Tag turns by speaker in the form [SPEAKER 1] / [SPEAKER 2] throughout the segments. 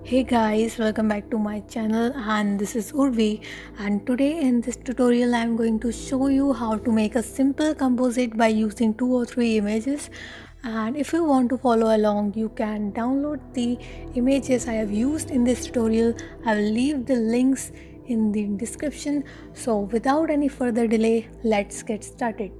[SPEAKER 1] Hey guys, welcome back to my channel and this is Urvi, and today in this tutorial I am going to show you how to make a simple composite by using 2 or 3 images. And if you want to follow along, you can download the images I have used in this tutorial. I will leave the links in the description. So without any further delay, let's get started.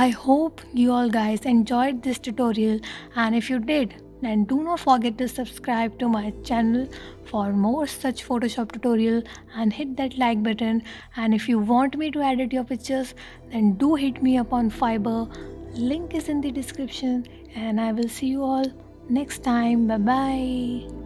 [SPEAKER 1] I hope you all guys enjoyed this tutorial, and if you did, then do not forget to subscribe to my channel for more such Photoshop tutorial and hit that like button. And if you want me to edit your pictures, then do hit me up on FIVERR. Link is in the description, and I will see you all next time. Bye bye.